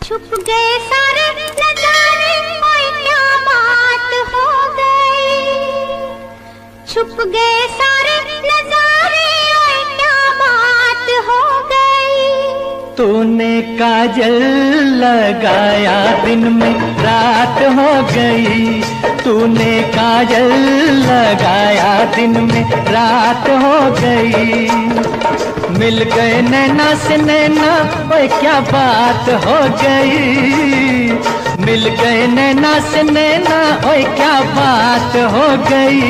छुप गए सारे नजारे, ओए क्या बात हो गई। छुप गए सारे नजारे, ओए क्या बात हो गई। तूने काजल लगाया दिन में रात हो गई। तूने काजल लगाया दिन में रात हो गई। मिल गए नैना से नैना, ओए क्या बात हो गई। मिल गए नैना से नैना, ओए क्या बात हो गई।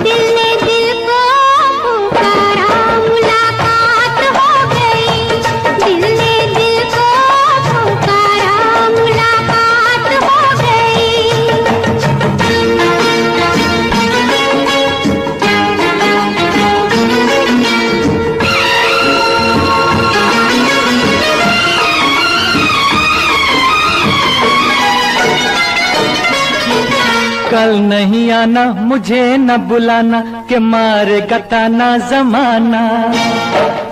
दिल ने दिल को पुकारा, मुलाकात हो गई। दिल ने दिल को पुकारा, मुलाकात हो गई। कल नहीं आना, मुझे न बुलाना, के मारेगा ताना जमाना।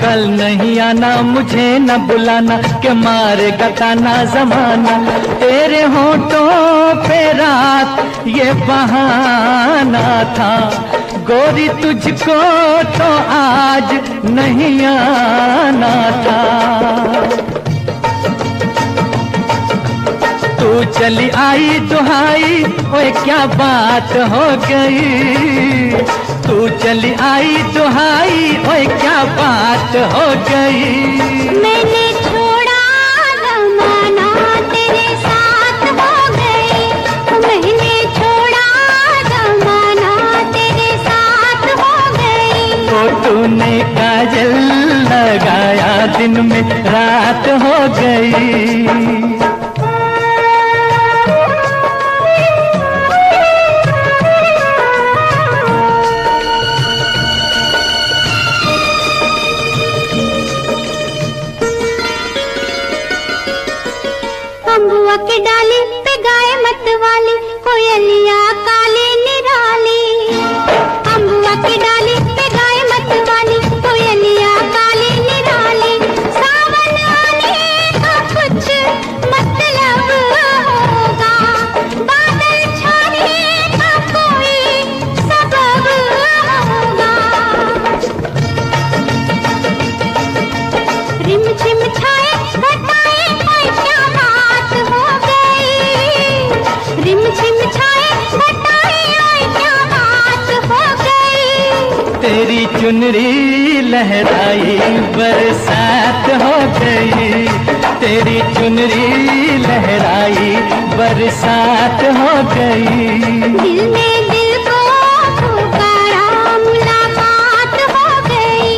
कल नहीं आना, मुझे न बुलाना, के मारेगा ताना जमाना। तेरे होठों पे रात ये बहाना था, गोरी तुझको तो आज नहीं आना था। तू चली आई दुहाई, ओए क्या बात हो गई। तू चली आई दुहाई, ओए क्या बात हो गई। मैंने छोड़ा जमाना, तेरे साथ हो गई। मैंने छोड़ा जमाना, तेरे साथ हो गई। तो तूने काजल लगाया दिन में रात हो गई। अम्बुआ की डाली पे गाय मत वाली, कोयलिया काली निराली। अम्बुआ की डाली पे गाय मत वाली, कोयलिया काली निराली। सावन आने का कुछ मतलब होगा, बादल छाने का कोई सबब होगा। रिमझिम छाए घटाए, ओए क्या बात हो गई। रिमझिम छाए घटाए, ओए क्या बात हो गई। तेरी चुनरी लहराई बरसात हो गई। तेरी चुनरी लहराई बरसात हो गई। दिल ने दिल को पुकारा, मुलाकात हो गई।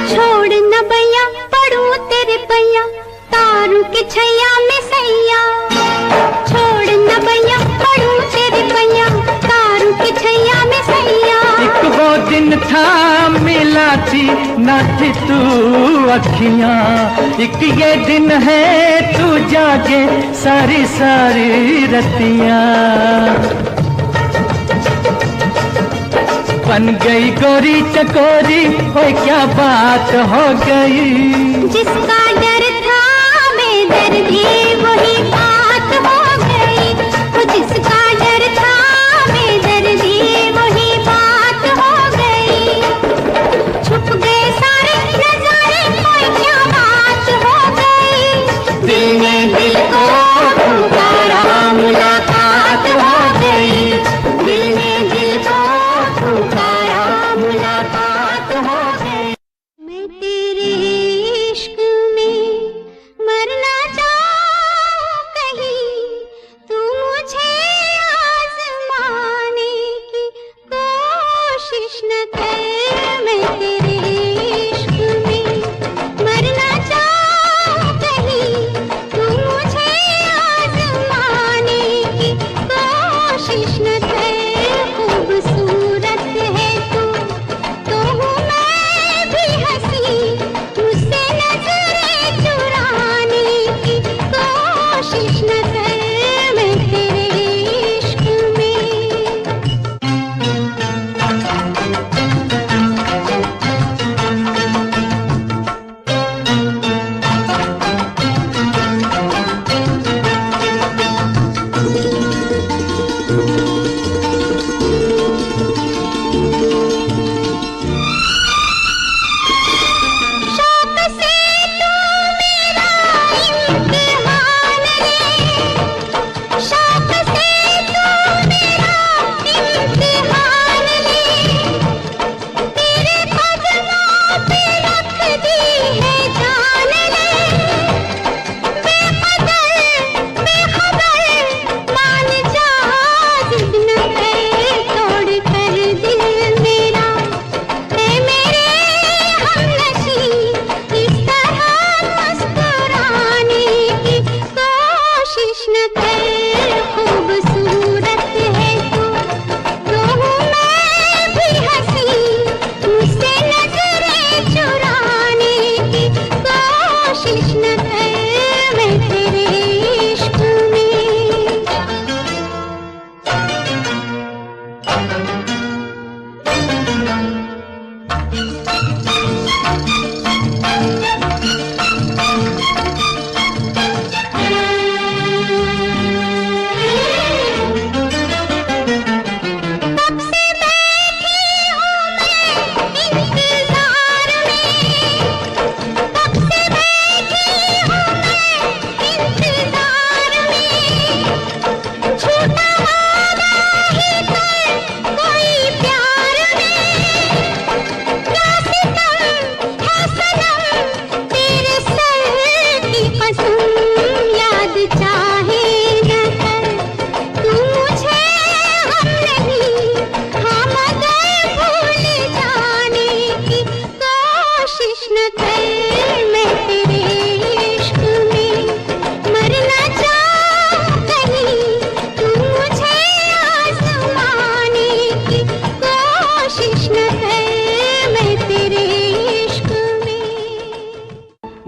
छोड़ न भैया पढ़ूं तेरे पैया, तारू के छैया में सैया। छोड़ न भैया पढ़ूं तेरे पैया, तारू के छैया में सैया। एक वो दिन था मिला थी ना थी तू अखियां, एक ये दिन है तू जागे सारी सारी रतियां। बन गई गोरी चकोरी, ओए क्या बात हो गई। जिसका डर था बेदर्दी, वही बात हो गई। वो जिसका डर था बेदर्दी, वही बात हो गई। छुप गए सारे नजारे, ओए क्या बात हो गई। दिल ने दिल को पुकारा, मुलाकात हो गई। दिल ने दिल को पुकारा, मुलाकात हो गई। मैं तेरे इश्क में मरना चाहती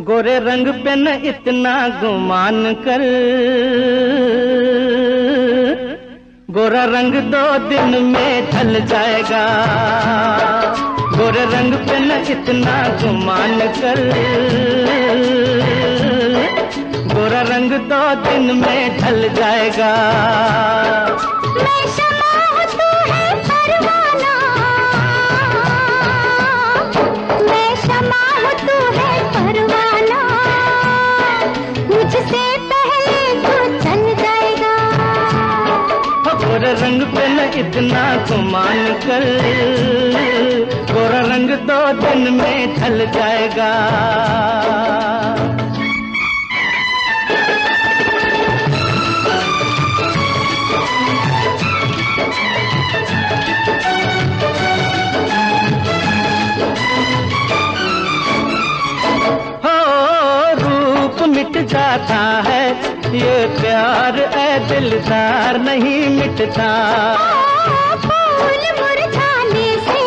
गोरे रंग पे न इतना गुमान कर, गोरा रंग 2 दिन में ढल जाएगा। गोरे रंग पे न इतना गुमान कर, गोरा रंग 2 दिन में ढल जाएगा। मैं शमा हूँ तू है परवाना, मैं शमा हूँ तू है परवाना, मुझसे पहले तू चल जाएगा। गोरा रंग पे न इतना गुमान कर, गोरा रंग 2 दिन में ढल जाएगा। मिट जाता है ये प्यार ऐ दिलदार नहीं मिटता। फूल मुरझाने से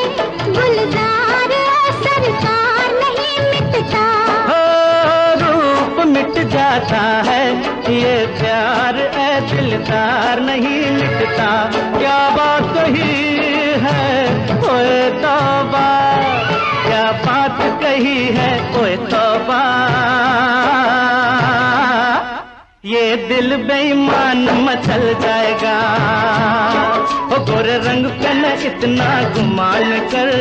गुलजार सरकार नहीं मिटता। रूप मिट जाता है ये प्यार ऐ दिलदार नहीं मिटता। क्या बात कही है ओए तौबा, क्या बात कही है ओए तौबा, ये दिल बेईमान मचल जाएगा। ओ गोरे रंग पे न इतना गुमान कर,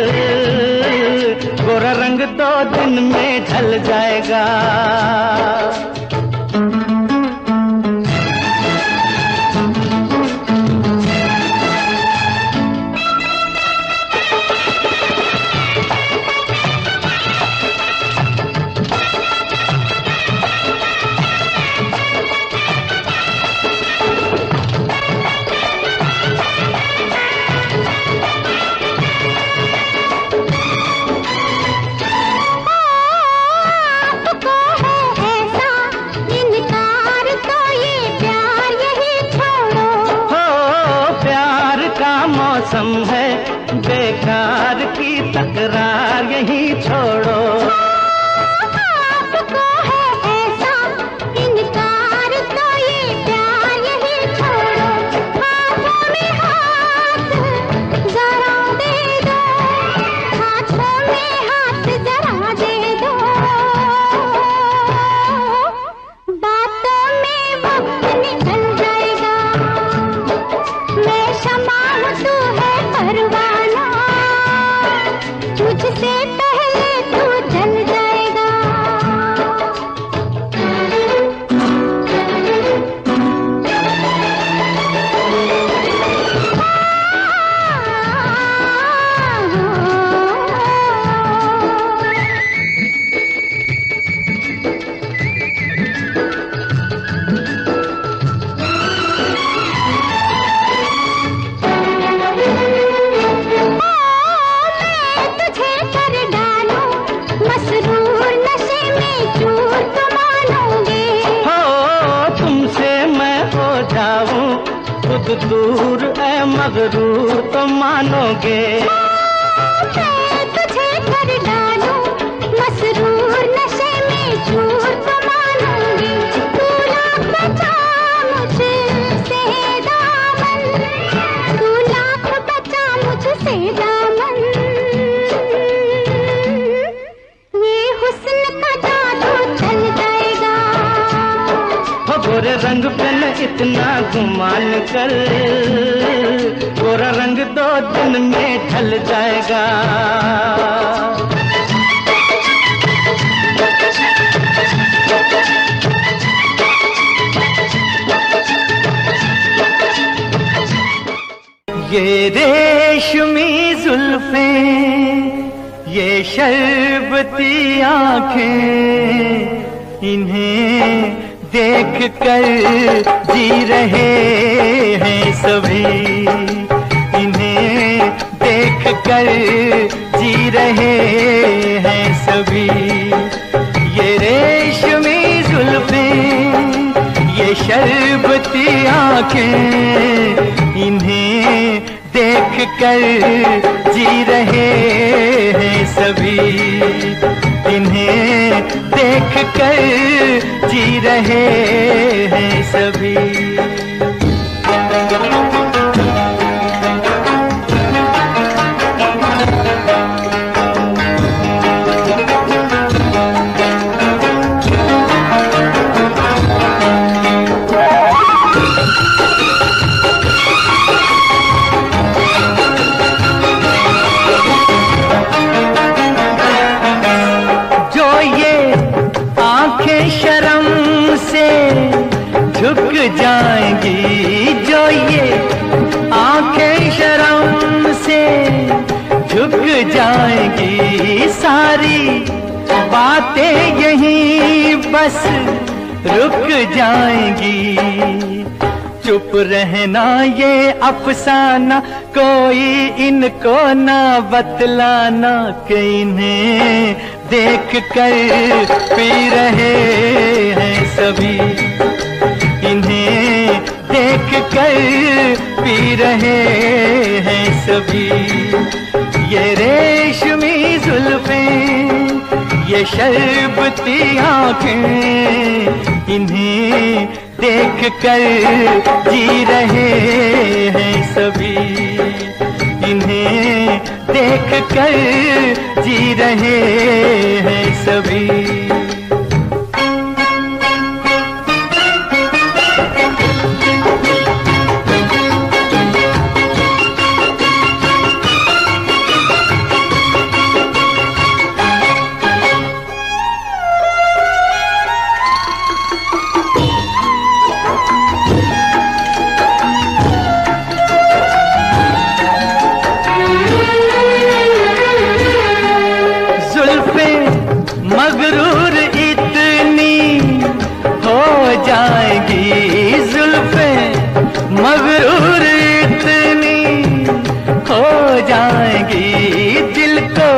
गोरा रंग 2 दिन में ढल जाएगा। मौसम है बेकार की तकरार यही छोड़ो। आपको है ऐसा इनकार तो ये प्यार यही छोड़ो। हाथों में हाथ जरा दे दो, हाथों में हाथ जरा दे दो, बातों में वक्त निकल जाएगा। मैं शमा हूँ तू है परवाना, मुझसे पहले तू जल जाएगा। खुद दूर ऐ मगरूर तो मानोगे। मैं तुझे कर डालूं मसरूर नशे में चूर तो मानूंगी। तू लाख बचा मुझसे दामन, तू लाख बचा मुझसे दामन, गोरे रंग पे न इतना गुमान कर, गोरा रंग 2 दिन में ढल जाएगा। ये रेशमी जुल्फें, ये शरबती आँखें, इन्हें देख कर जी रहे हैं सभी, इन्हें देख कर जी रहे हैं सभी। ये रेशमी जुल्फें, ये शरबती आँखें, इन्हें देख कर जी रहे हैं सभी, इन्हें देख कर जी रहे हैं सभी। झुक जाएंगी, जो ये आंखें शर्म से झुक जाएंगी, सारी बातें यहीं बस रुक जाएंगी। चुप रहना ये अफसाना, कोई इनको ना बतलाना, कि इन्हें देख कर पी रहे हैं सभी, इन्हें देख कर पी रहे हैं सभी। ये रेशमी जुल्फें, ये शरबती आँखें, इन्हें देख कर जी रहे हैं सभी, इन्हें देख कर जी रहे हैं सभी। मगरूर इतनी हो जाएगी, जुल्फें मगरूर इतनी हो जाएगी, दिल को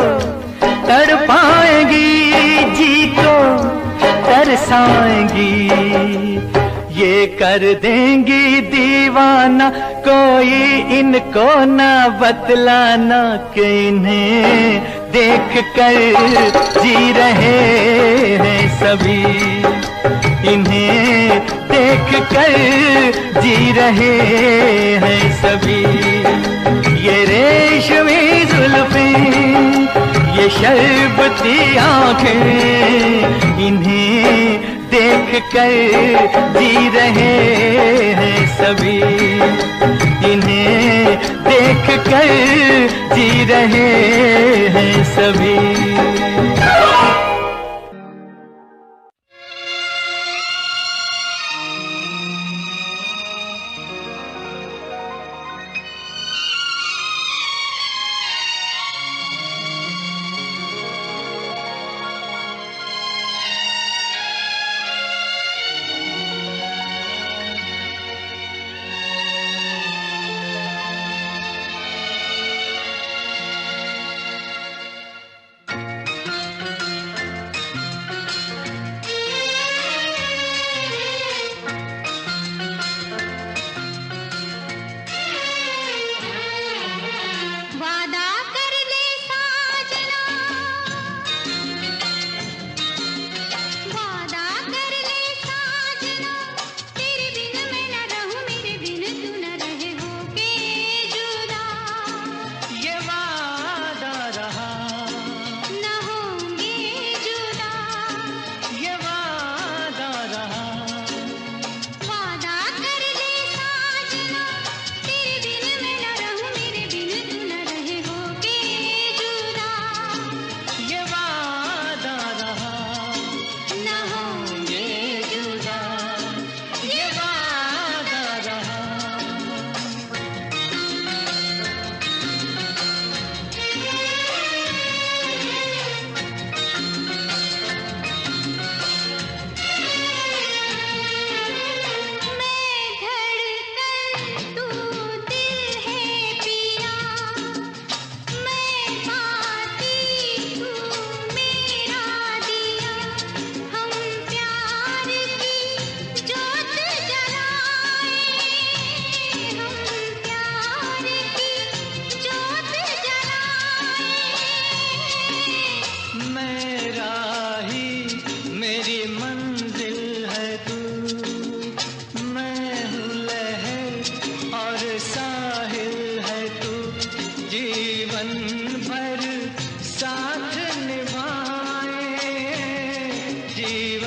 तड़पाएंगी, जी को तरसाएंगी। ये कर देंगी दीवाना, कोई इनको ना बतलाना, कि इन्हें देख कर जी रहे हैं सभी, इन्हें देख कर जी रहे हैं सभी। ये रेशमी जुल्फें, ये शरबती आँखें, इन्हें देख कर जी रहे हैं सभी, इन्हें देख कर जी रहे हैं सभी।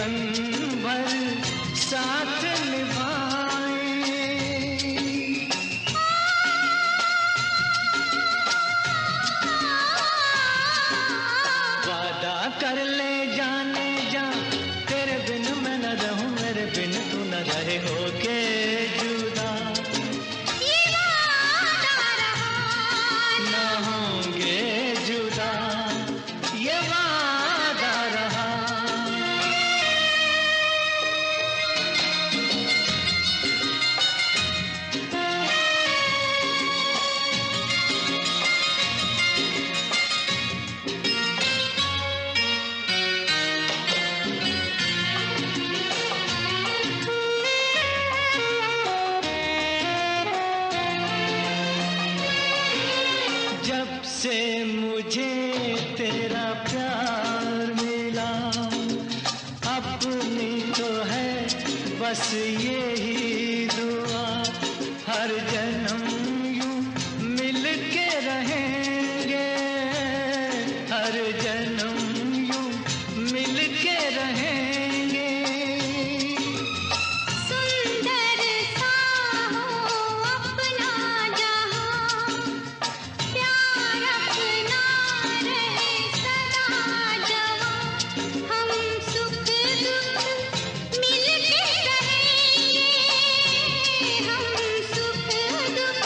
जीवन भर साथ निभाए। वादा कर ले जाने जा, तेरे बिन मैं न रहूं, मेरे बिन तू न रहे, होके जुदा ये वादा रहा, न होंगे जुदा, ये वादा रहा। जब से मुझे तेरा प्यार मिला, अपनी तो है बस यही दुआ, हर जन्म यूं मिल के रहेंगे, हर जन्म यूं मिल के रहेंगे। सुंदर सा हो अपना जहां, प्यार अपना रहे सदा जवां, हम सुख दुख मिल के रहेंगे, हम सुख दुख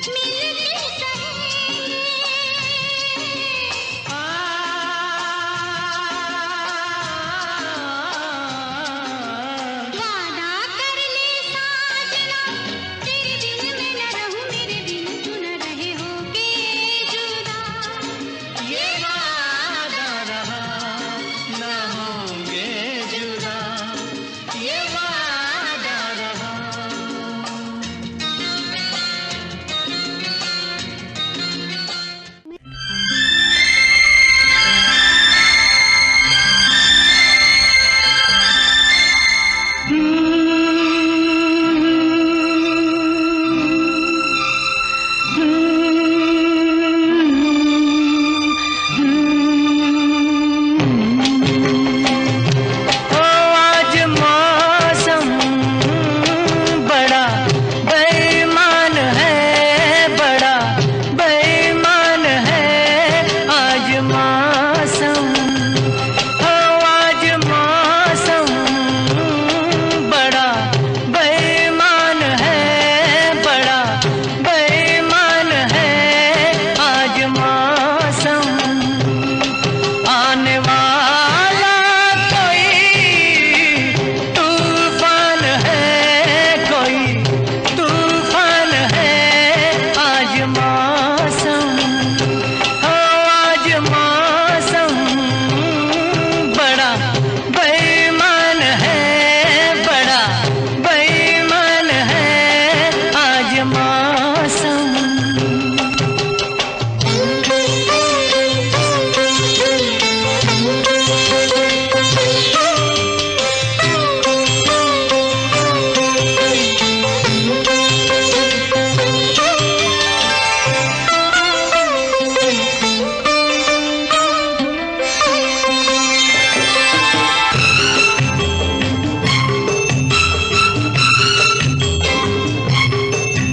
मिल के सहेंगे। वादा कर ले साजना, तेरे बिन मैं न रहूं, मेरे बिन तू न रहे, होके जुदा ये वादा रहा, न होंगे जुदा, ये वादा रहा। ओ आज मौसम बड़ा बेईमान है, बड़ा बेईमान है आज मौसम। ओ आज मौसम बड़ा बेईमान है, बड़ा बेईमान है आज मौसम। आने वाला कोई तूफान है, कोई तूफान है आज मौसम। हो आज मौसम बड़ा बेईमान है, बड़ा बेईमान है आज मौसम।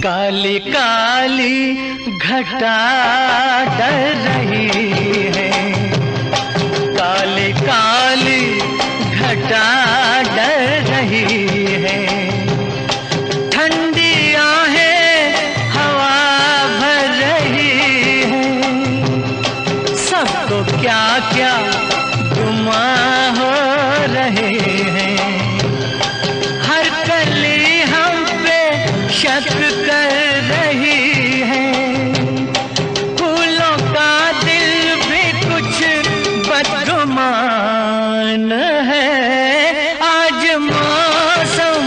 काली काली घटा डर रही है, काली काली घटा डर रही है, ठंडी आहें हवा भर रही है, सबको क्या क्या गुमां हो रहे हैं, हर कली हम पे शक कर रही है, फूलों का दिल भी कुछ बदगुमान है आज मौसम।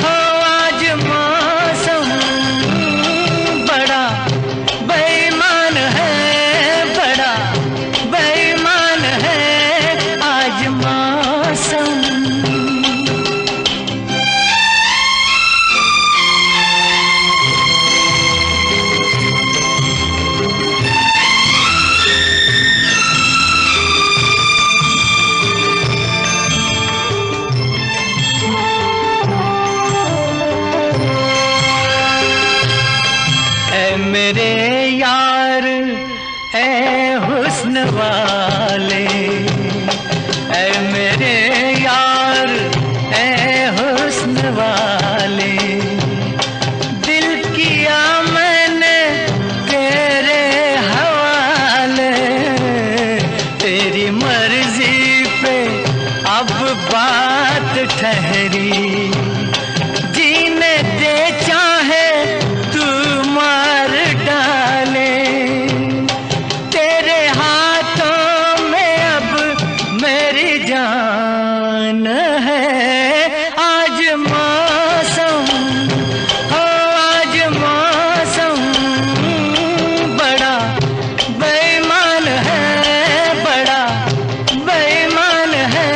हो आज मौसम बड़ा बेईमान है, बड़ा बेईमान है आज मौसम। हुस्न वाले, ऐ मेरे यार ऐ हुस्न वाले, दिल किया मैंने तेरे हवाले, तेरी मर्जी पे अब बात ठहरी, जीने दे चाहे तू मार डाले, तेरे हाथों में अब मेरी जान है। आज मौसम हो आज मौसम बड़ा बेईमान है, बड़ा बेईमान है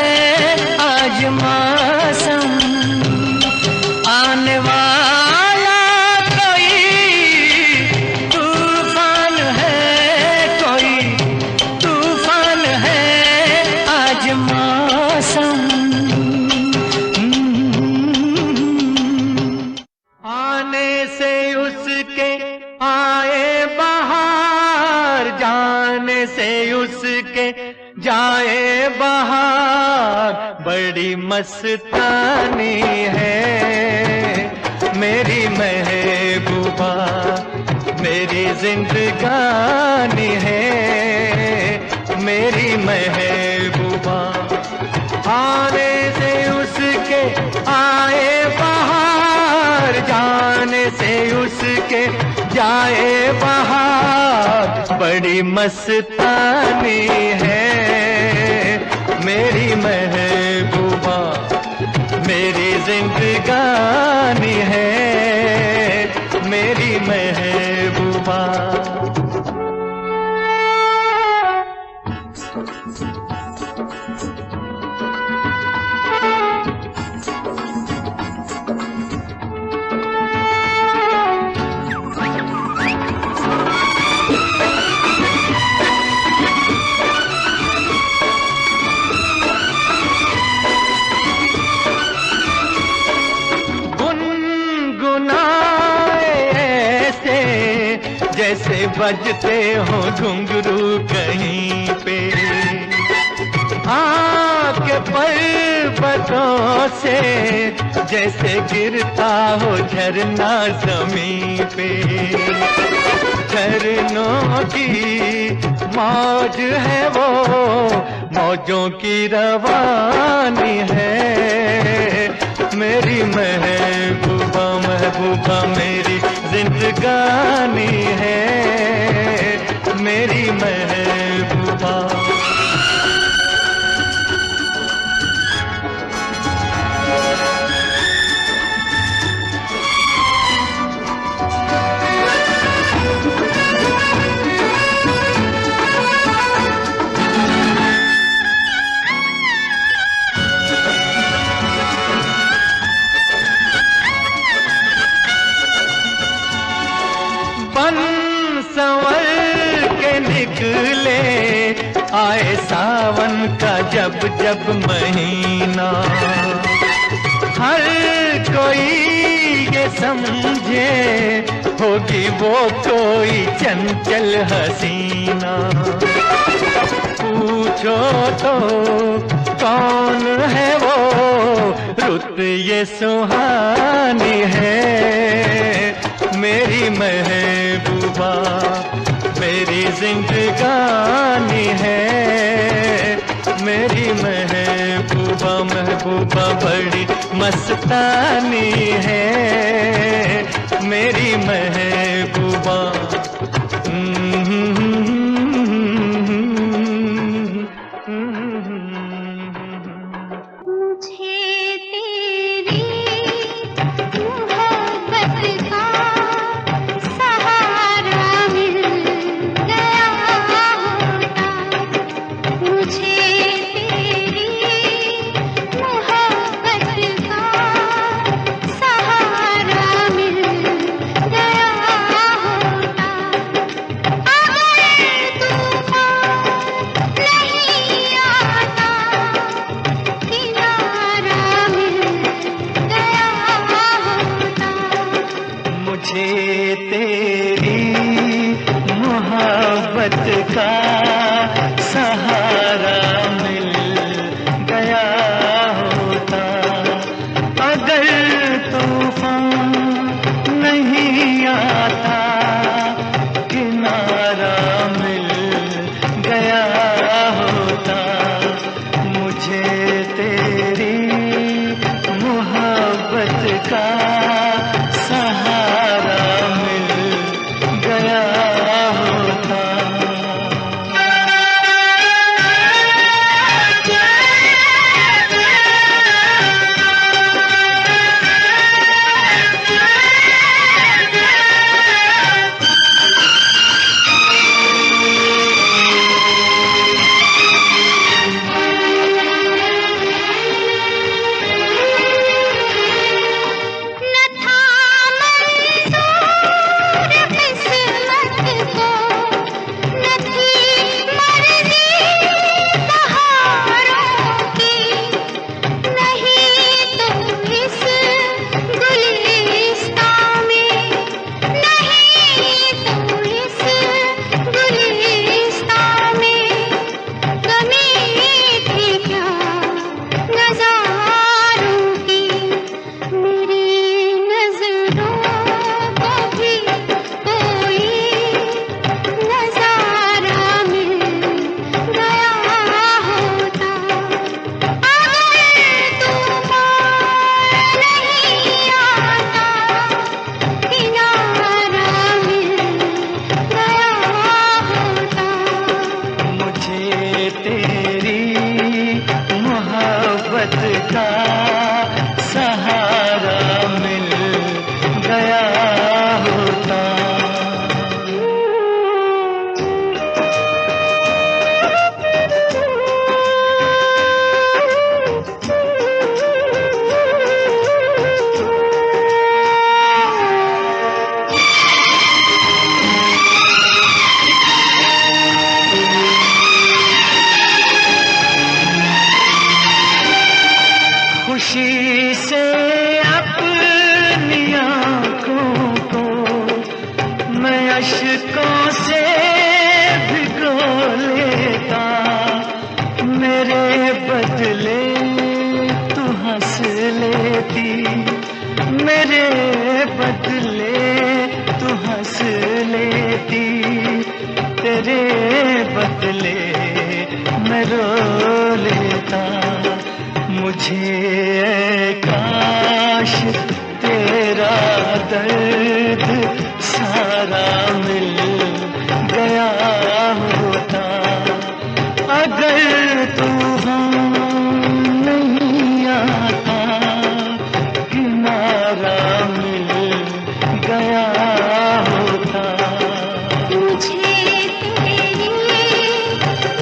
आज मौसम। आने वाला कोई तूफान है, कोई तूफान है आज मौसम। आने से उसके आए बहार, जाने से उसके जाए बहार, बड़ी मस्तानी है मेरी महबूबा, मेरी जिंदगानी है मेरी महबूबा। आने से उसके आए बहार, जाने से उसके जाए बहार, बड़ी मस्तानी है मेरी महबूबा, मेरी जिंदगानी है मेरी महबूबा। जैसे बजते हो घुंघरू कहीं पे, आके पर्वतों से जैसे गिरता हो झरना जमीन पे, झरनों की मौज है वो, मौजों की रवानी है मेरी महबूबा, महबूबा मेरी जिंदगानी है मेरी महबूबा। संवर के निकले आए सावन का जब जब महीना, हर कोई ये समझे होगी वो कोई चंचल हसीना। पूछो तो कौन है वो, रुत ये सुहानी है मेरी महबूबा, मेरी जिंदगानी है मेरी महबूबा, महबूबा बड़ी मस्तानी है मेरी महबूबा। आ गए तेरी मोहब्बत का सहारा मिल गया होता। खुशी से अपनी आँखों को मैं अश्कों से भिगो लेता, मेरे बदले तू हंस लेती, मेरे बदले तू हंस लेती, तेरे बदले मैं रो लेता। मुझे काश तेरा दर्द सारा मिल गया होता। अगर तूफान नहीं आता, किनारा मिल गया होता। मुझे तेरी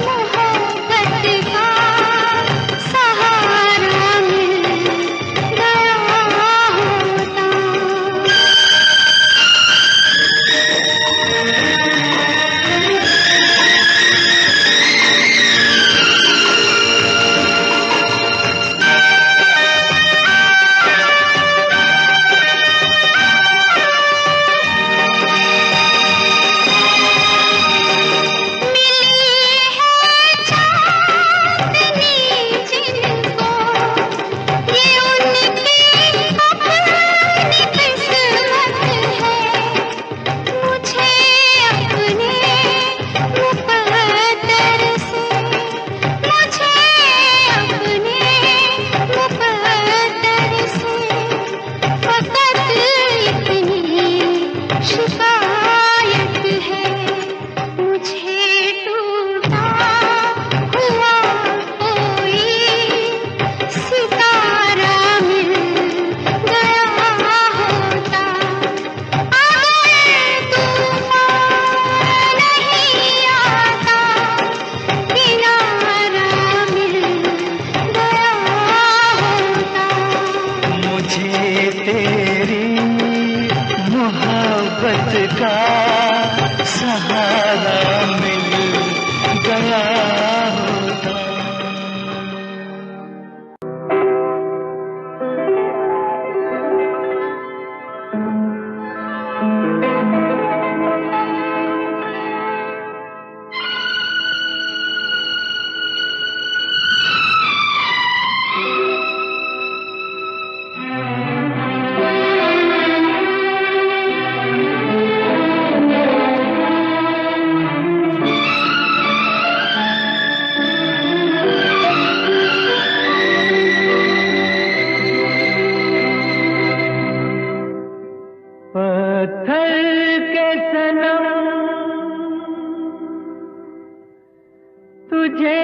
मोहब्बत का सहारा मिल गया होता। का सहारा मिल गया होता। पत्थर के सनम तुझे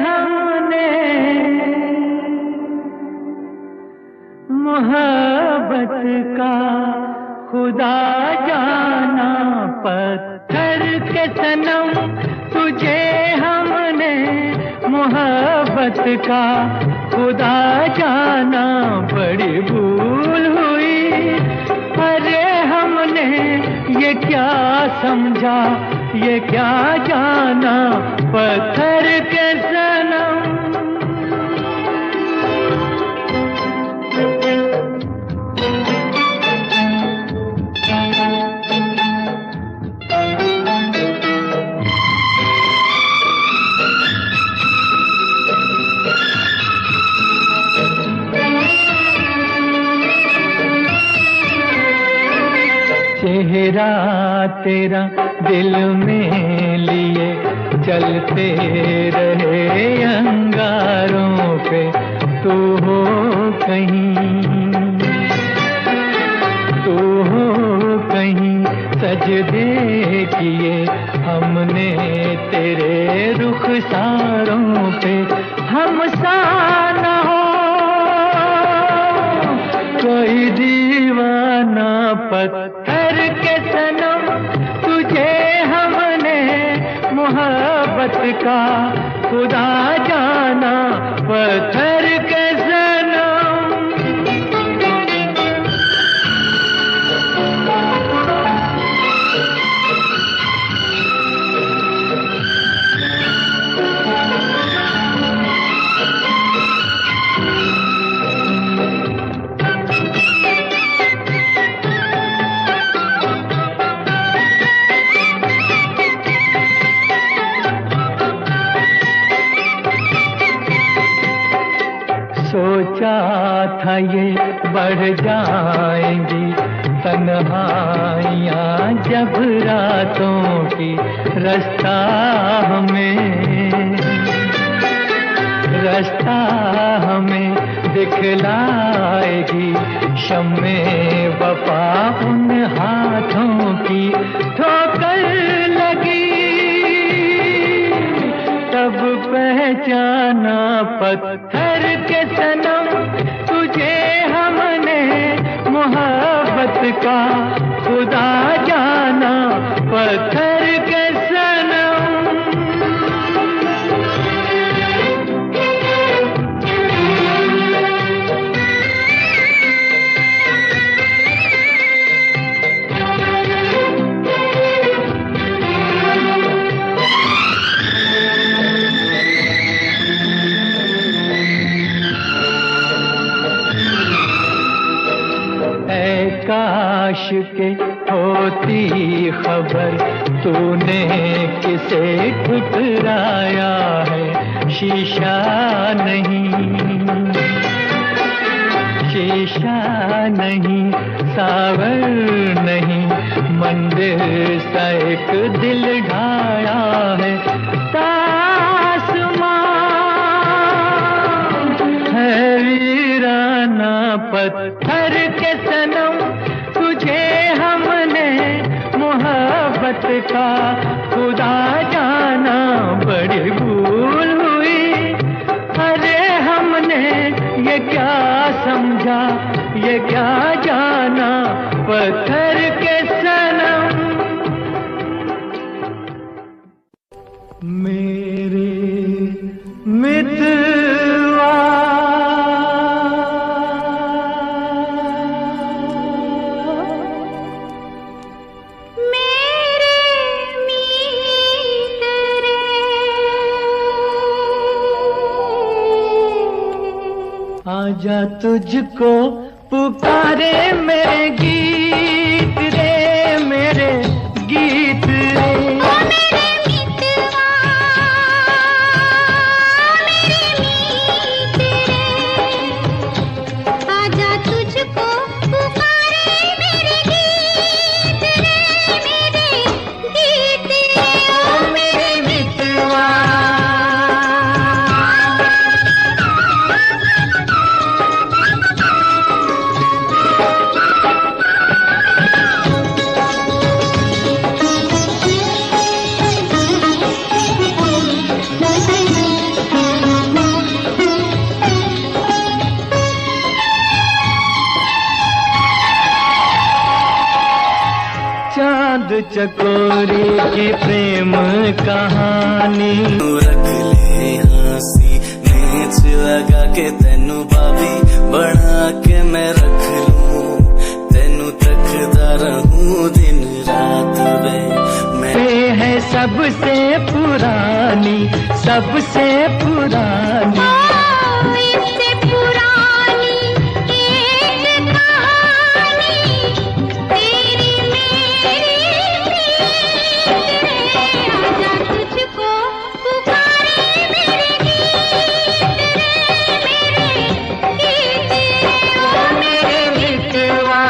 हमने मोहब्बत का खुदा जाना। पत्थर के सनम तुझे हमने मोहब्बत का खुदा जाना। बड़ी भूल हुई, अरे हमने ये क्या समझा, ये क्या जाना। पत्थर के सनम चेहरा तेरा दिल में लिए चलते रहे अंगारों पे। तू हो कहीं सजदे किए हमने तेरे रुखसारों पे हम सा न हो कोई दीवाना पत्थर के सनम तुझे हमने मोहब्बत का खुदा जाना पत्थर के सनम। सोचा था ये बढ़ जाएंगी तन्हाइयाँ जब रातों की रास्ता हमें दिखलाएगी शम्मे वफा उन हाथों की ठोकर लगी तब पहचाना पत्थर के सनम तुझे हमने मोहब्बत का खुदा जाना पत्थर के सनम। काश के होती खबर तूने किसे ठुकराया है शीशा नहीं सावर नहीं मंदिर सा एक दिल ढाया है तासमां है वीराना पत्थर के सनम तुझे हमने मोहब्बत का खुदा जाना बड़ी भूल हुई। अरे हमने ये क्या समझा ये क्या जाना पत्थर के सनम। मेरे मित्रवा आजा तुझको पुकारे मेरे गीत रे मेरे गीत रे। ओ मेरे मितवा मेरे मीत रे आजा तुझको पुकारे मेरे गीत रे मेरे गीत रे। ओ मेरे मितवा चांद चकोरी की प्रेम कहानी रख ले हंसी नेच लगा के तेनू भाभी बना के मैं रख लूं तेनू तकदा रहूं दिन रात वे मैं है सबसे पुरानी सबसे पुरानी इससे पुरानी एक कहानी तेरी मेरी प्रीत रे आजा तुझको पुकारे मेरे गीत रे मेरे गीत रे। ओ मेरे मितवा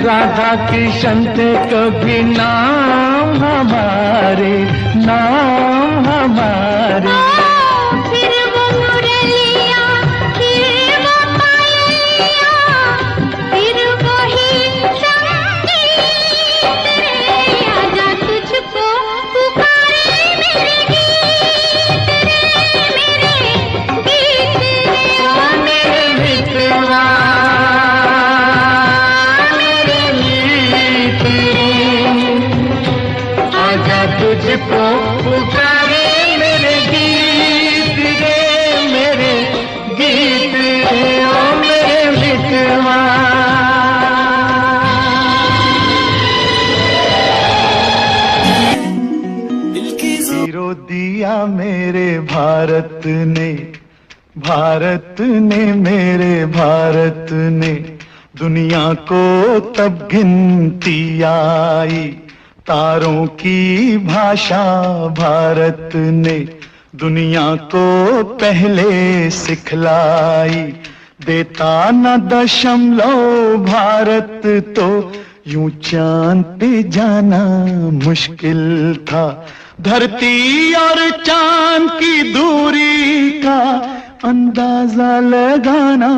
राधा कृष्ण थे कभी नाम हमारे, नाम हमारे। फिर वो मुरलिया, फिर वो पायलिया, फिर वही संगीत रे। आजा तुझको पुकारे मेरे गीत रे, मेरे गीत रे। ओ मेरे मित्रवा, तुझको पुकारे मेरे गीत रे, मेरे गीत रे, ओ मेरे मित्रवा। हीरो दिया मेरे भारत ने, भारत ने, मेरे भारत ने। दुनिया को तब गिनती आई, तारों की भाषा भारत ने दुनिया को पहले सिखलाई। देता न दशमलव भारत तो यूं चांद पे जाना मुश्किल था। धरती और चांद की दूरी का अंदाजा लगाना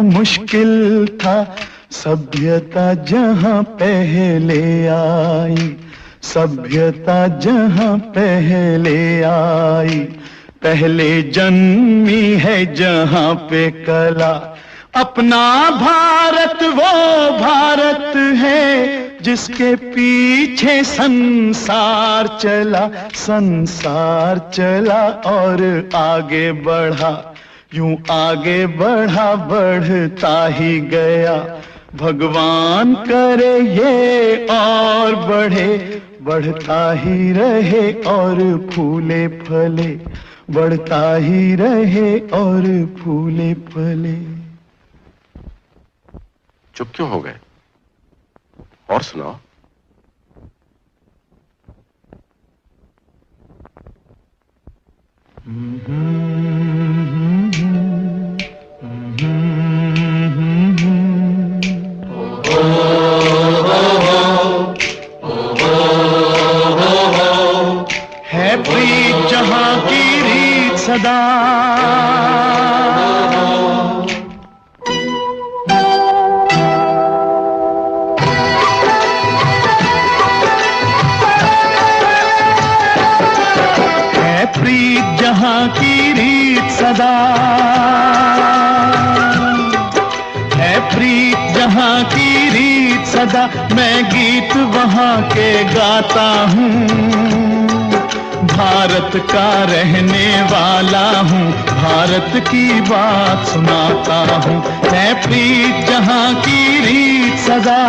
मुश्किल था। सभ्यता जहां पहले आई, सभ्यता जहां पहले आई, पहले जन्मी है जहां पे कला। अपना भारत वो भारत है जिसके पीछे संसार चला, संसार चला और आगे बढ़ा। यूं आगे बढ़ा, बढ़ता ही गया। भगवान करे ये और बढ़े, बढ़ता ही रहे और फूले फले, बढ़ता ही रहे और फूले फले। चुप क्यों हो गए? और सुनाओ। है प्रीत जहां की रीत सदा, है प्रीत जहां की रीत सदा, है प्रीत जहां की रीत सदा। मैं गीत वहां के गाता हूँ, भारत का रहने वाला हूँ, भारत की बात सुनाता हूँ। है प्रीत जहां की रीत सदा।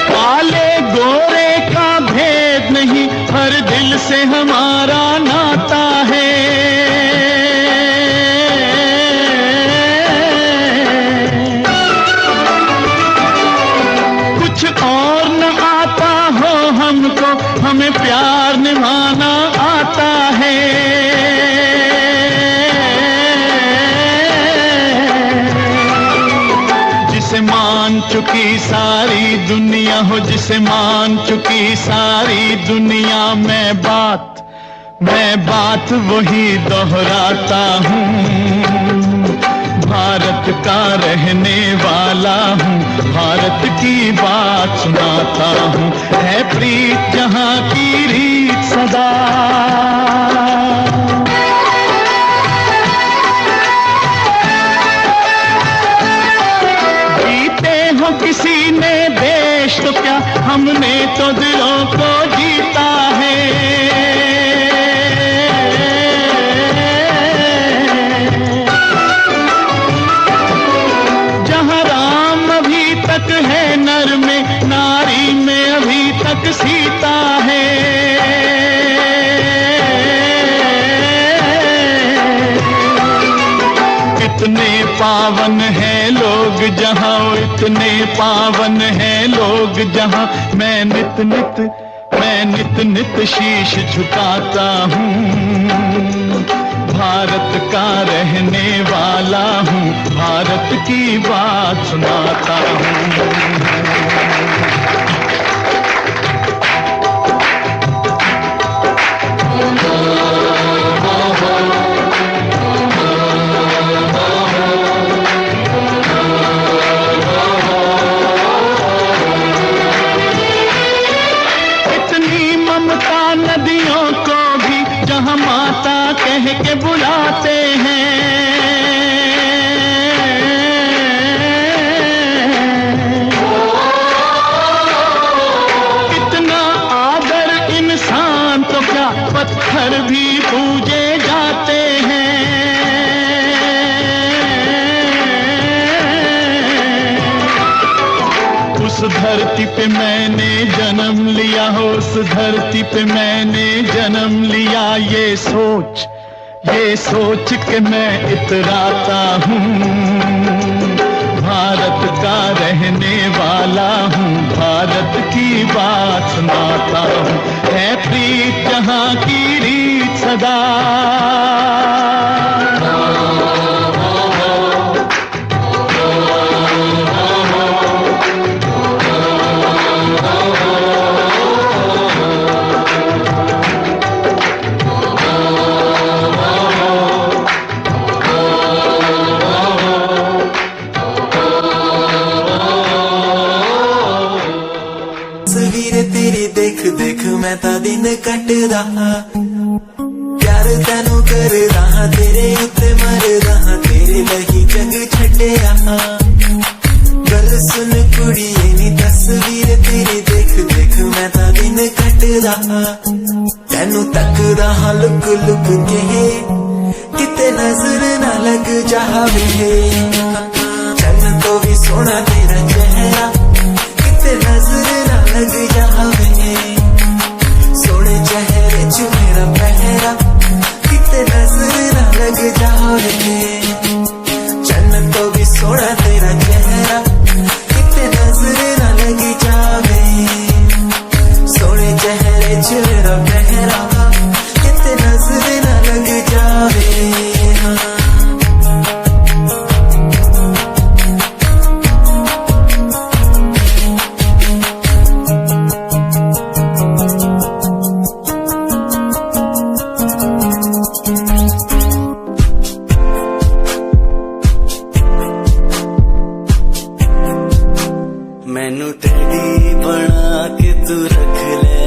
काले गोरे का भेद नहीं, हर दिल से हमारा नाता है। कुछ और न आता हो हमको, हमें प्यार निभाना आता है। जिसे मान चुकी सारी दुनिया हो, जिसे मान चुकी सारी दुनिया। मैं बात वही दोहराता हूँ, भारत का रहने वाला हूँ, भारत की बात सुनाता हूँ। है प्रीत जहां की रीत सदा। जीते हो किसी ने देश तो क्या, हमने तो दिलों को जीता है। है नर में, नारी में अभी तक सीता है। कितने पावन हैं लोग जहाँ इतने पावन हैं लोग जहाँ मैं नित नित शीश झुकाता हूँ। भारत का रहने वाला हूँ, भारत की बात सुनाता हूँ। नदियों को भी जहाँ माता कह के बुलाते हैं, इतना आदर इंसान तो क्या पत्थर भी पूजे जाते हैं। उस धरती पे मैंने जन्म लिया हो, उस धरती पे मैंने जन्म लिया, ये सोच के मैं इतराता हूँ। भारत का रहने वाला हूँ, भारत की बात सुनाता हूँ। है प्रीत जहाँ की रीत सदा, तेरी देख देख मैं ता दिन कटदा, प्यार तैनू करदा, तेरे उत्ते मरदा, तेरे लही जग छड्डिया। गल सुन कुड़िए नी तस्वीर तेरी देख देख मैं ता दिन कटदा, तैनू तकदा लुक लुक के किते नजर ना लग जावे। चन्न तो भी सोना तेरा चेहरा, किते नजर ना लग जावे। सोने चेहरे च मेरा पहरा, किते नजर ना लग जावे। चन्न तो भी सोना तेरा चेहरा, किते नजर ना लग जावे। सोने चेहरे च मेरा पहरा, किते नजर ना लग जावे। मैनू टेडी बना के तू रख ले,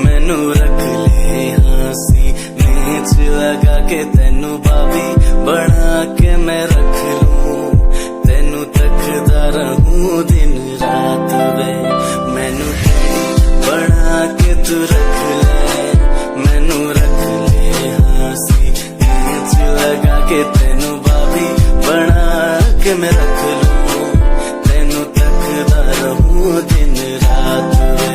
मैनू रख ले हाँसी नीच लगा के, तेनू बाबी बना के मैं रख लूं, तेनू तकदा रहूं दिन रात वे। मैनू टेडी बना के तू रख ले, मैनू रख ले हाँसी नीच लगा के, तेनू बाबी बना के मैं रख लूं, दिन रात वे।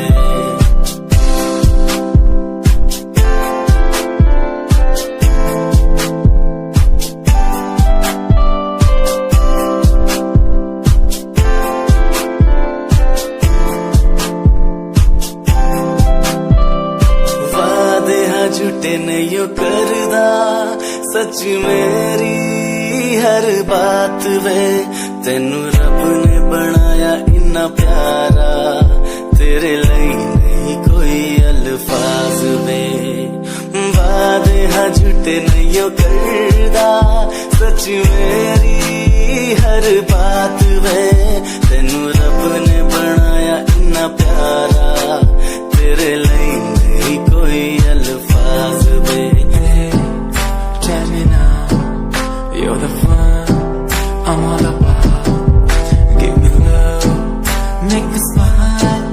वादे हा झूठे नहीं करदा, सच मेरी हर बात वे। तेनू रब ने बनाया इन्ना प्यारा, तेरे लिए नहीं कोई अल्फाज वे। वादे हा झूठे नहीं करदा, सच मेरी हर बात वे। तेनू रब ने बनाया इन्ना प्यारा, तेरे लिए नहीं कोई अल्फाज वे। Tell me now, you're the one I'm all about. Give me love, make me smile.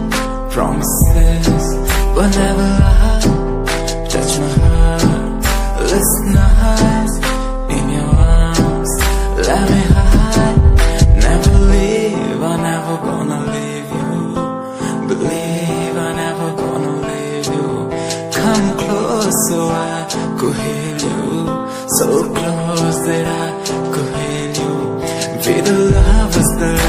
Promises will never lie. Touch my heart, listen nice. In your arms, let me hide. Never leave, I'm never gonna leave you. Believe I'm never gonna leave you. Come close so I could heal you. So close that I could heal you. Be the lovers that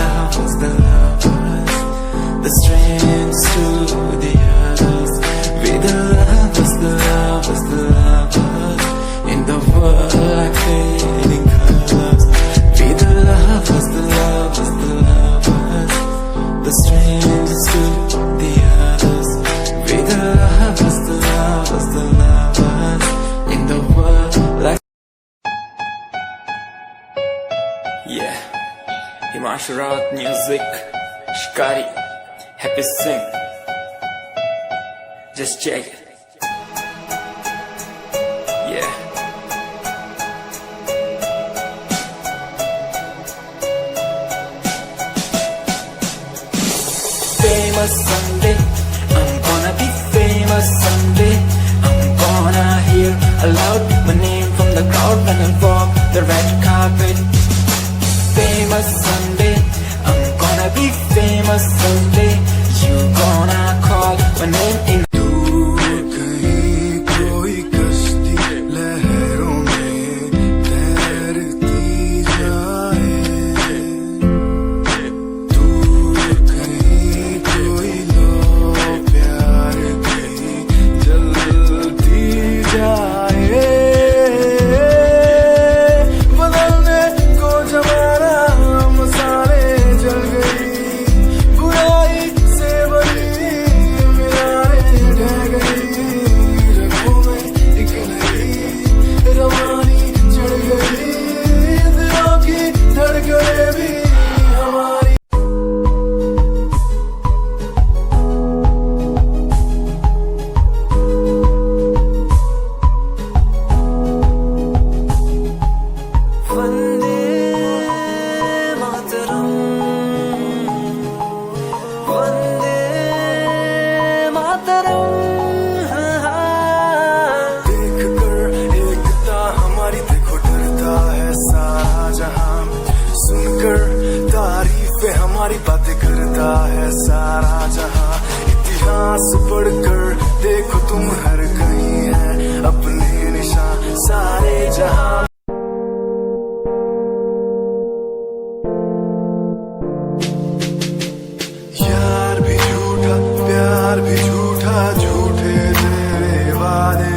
Bharat Music, Shikari, Happy Singh. Just check it. Yeah. Famous someday, I'm gonna be famous someday. I'm gonna hear aloud my name from the crowd when I walk the red carpet. Famous someday, I'm gonna be famous someday. You gonna call my name in. हमारी बातें करता है सारा जहां, इतिहास पढ़कर देखो तुम हर कहीं है अपने निशान सारे जहां। यार भी झूठा प्यार भी झूठा, झूठे तेरे वादे,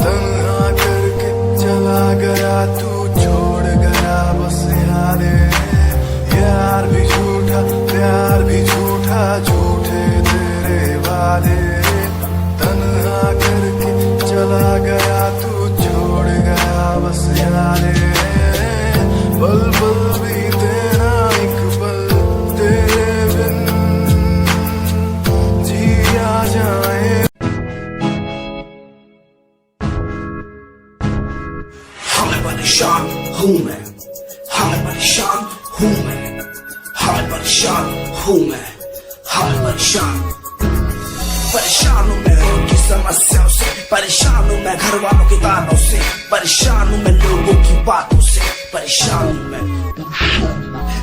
तन्हा करके चला गया तू, छोड़ गया बस यादें। यार भी झूठा प्यार भी झूठा, झूठे तेरे वादे, तन्हा करके चला गया तू, छोड़ गया बस यादें। पल पल बीते ना एक पल तेरे बिन, जिया जाए। हमें परेशान हूँ मैं, हमें परेशान हूँ मैं, हमें परेशान हूँ मैं, हमें परेशान परेशान हूँ मैं उनकी समस्याओं से, परेशान हूँ मैं घर वालों के तानों से, परेशान हूँ मैं लोगों की बातों से, परेशान हूँ मैं।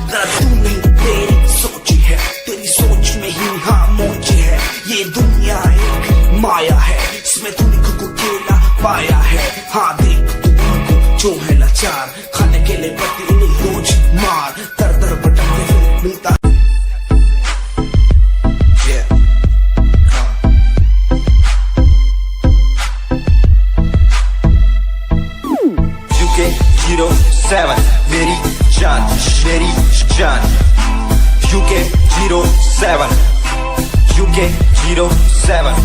जरा तू नहीं तेरी सोची है, तेरी सोच में ही खामोशी है। ये दुनिया एक माया है, इसमें तूने खुद को अकेला पाया है। हाँ देख तू को जो है लाचार, खाने के लिए पति उन्हें रोज मार, दर दर भटकते फिर मिलता। UK07 मेरी जान, मेरी जान। UK07 UK07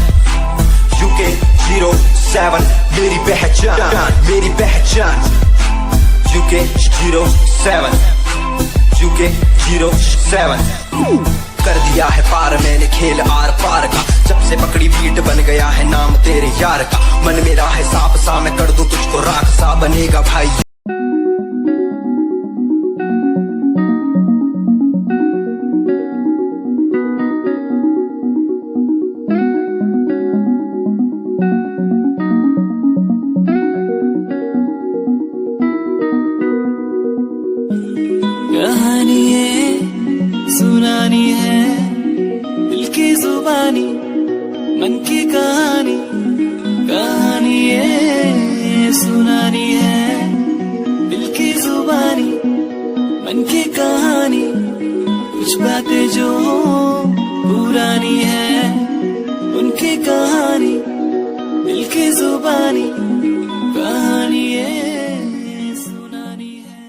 UK07 मेरी पहचान, मेरी पहचान। UK07 UK07 कर दिया है पार मैंने खेल आर पार का, जब से पकड़ी बीट बन गया है नाम तेरे यार का। मन मेरा है सांप सा, मैं कर दूं तुझको राख सा, बनेगा भाई। कहानी है सुनानी है, दिल की जुबानी मन की कहानी। कहानी है सुनानी है, दिल की जुबानी मन की कहानी। कुछ बातें जो पुरानी है उनकी कहानी, दिल की जुबानी। कहानी है सुनानी है।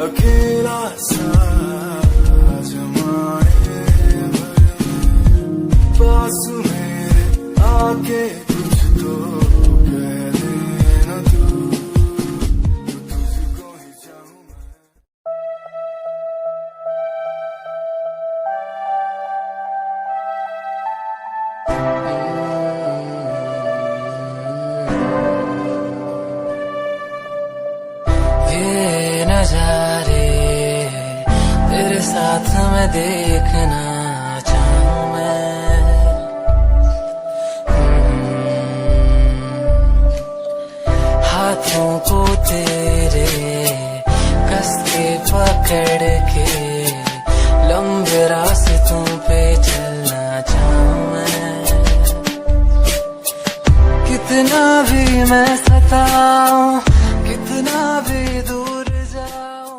अकेला सा जमाने भर पास मेरे आके कुछ तो कह देना तू, तुझको ही चाहूं मैं। ये नजारे तेरे साथ मैं देखना चाहूं मैं। हाथों को तेरे कस के पकड़ के लंबे रास्तों पे चलना चाहूं मैं। कितना भी मैं सताऊं, कितना भी दूर जाऊं,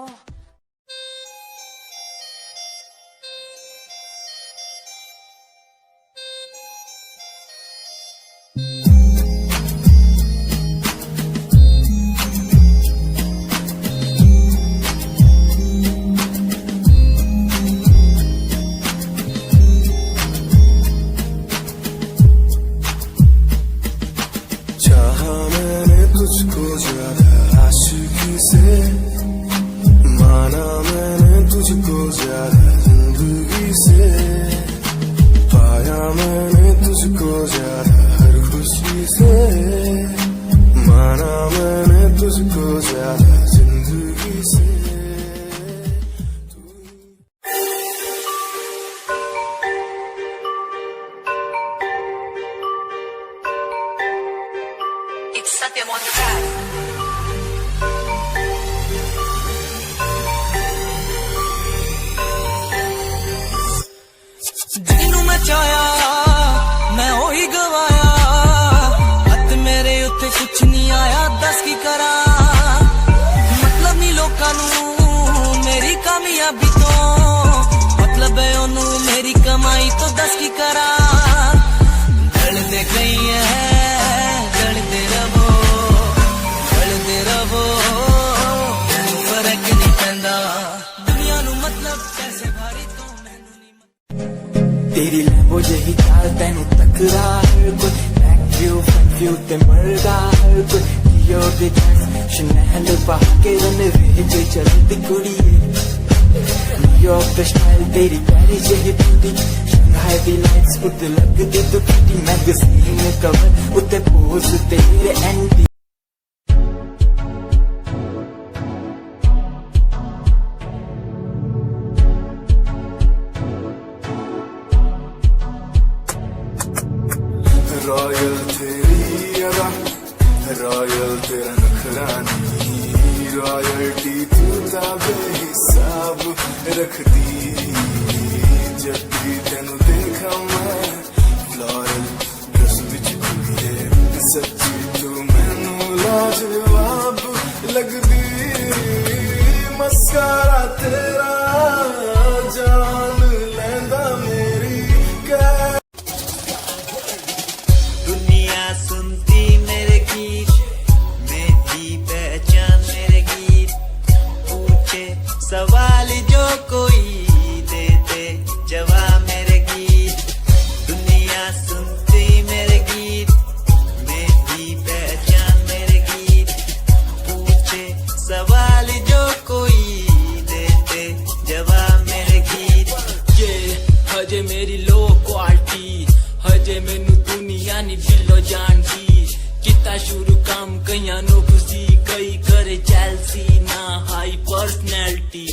चाहा मैंने तुझको ज्यादा आशिकी से, माना मैंने तुझको ज्यादा जिंदगी से, पाया मैंने तुझको ज्यादा हर खुशी से, माना मैंने तुझको ज्यादा जिंदगी से। It's Satyam on the track. ਜਿਹਨੂੰ ਮੈਂ ਚਾਹਿਆ ਮੈਂ ਉਹੀ ਗਵਾਇਆ, ਹੱਥ ਮੇਰੇ ਉੱਤੇ ਕੁਛ ਨਹੀਂ ਆਇਆ, ਦੱਸ ਕੀ ਕਰਾਂ। ਮਤਲਬ ਨਹੀਂ ਲੋਕਾਂ ਨੂੰ ਮੇਰੀ ਕਾਮਯਾਬੀ ਤੋਂ, ਮਤਲਬ ਹੈ ਉਹਨੂੰ ਮੇਰੀ ਕਮਾਈ ਤੋਂ, ਦੱਸ ਕੀ ਕਰਾਂ। ਜਲਦੇ ਗਈ ਹੈ ਜਲਦੇ ਰਵੋ, ਜਲਦੇ ਰਵੋ, ਫਰਕ ਨਹੀਂ ਪੈਂਦਾ ਦੁਨੀਆ ਨੂੰ, ਮਤਲਬ ਪੈਸੇ ਭਾਰੀ ਤੋਂ ਮੈਨੂੰ ਨਹੀਂ। तेरी लैम्बो यही चाल तेनू टकरा हर कोई, बैक व्यू फ्रंट व्यू ते मरदा हर कोई, लियो दे ड्रेस शनैल पा के रनवे ते चलदी कुड़िए। न्यूयॉर्क दा स्टाइल तेरी पैरिस यही ब्यूटी, शंघाई दी लाइट्स उत्ते लगदी दुखती, मैगजीन कवर उत्ते पोज तेरे एंटी। रॉयल तेरी अदा, रॉयल तेरा नखरानी, रॉयल्टी तू बेहिसाब रख दी। जब भी तेनू देखा मैं फ्लोरल ड्रेस विच कुड़िए, सच्ची तू मैनू लाजवाब लगदी। मस्कारा तेरा जान लैंदा मेरी कै। दुनिया सुनती मेरे गीत, मेरी पहचान मेरे गीत, पूछे सवाल जो कोई देते जवाब मेरे गीत। दुनिया सुनती मेरे गीत, मेरी पहचान मेरे गीत, पूछे सवाल जो कोई देते जवाब मेरे गीत। ये हजे मेरी लो क्वालिटी, हजे मैनू दुनिया नी दिलो जानती। किता शुरू काम कईयां नो खुशी, कई करे चैलसी ना हाई पर्सनैलिटी।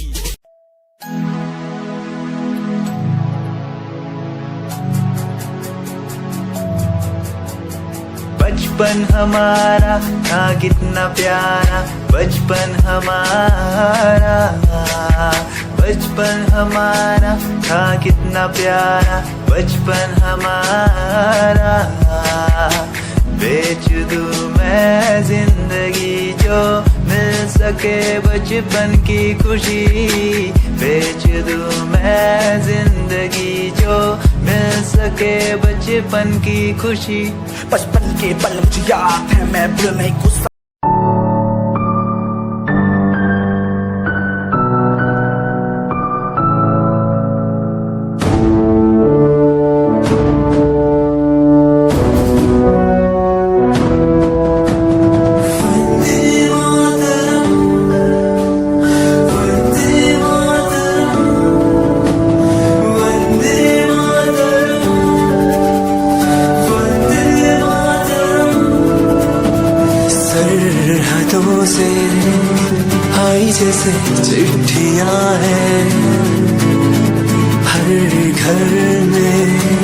बचपन हमारा था कितना प्यारा, बचपन हमारा, बचपन हमारा था कितना प्यारा, बचपन हमारा। बेच दूं मैं जिंदगी जो मिल सके बचपन की खुशी, बेच दूं मैं जिंदगी जो मिल सके बचपन की खुशी। बचपन के पल मुझे याद है, मैं भूल नहीं गुस्सा। से चिट्ठियां हैं हर घर में।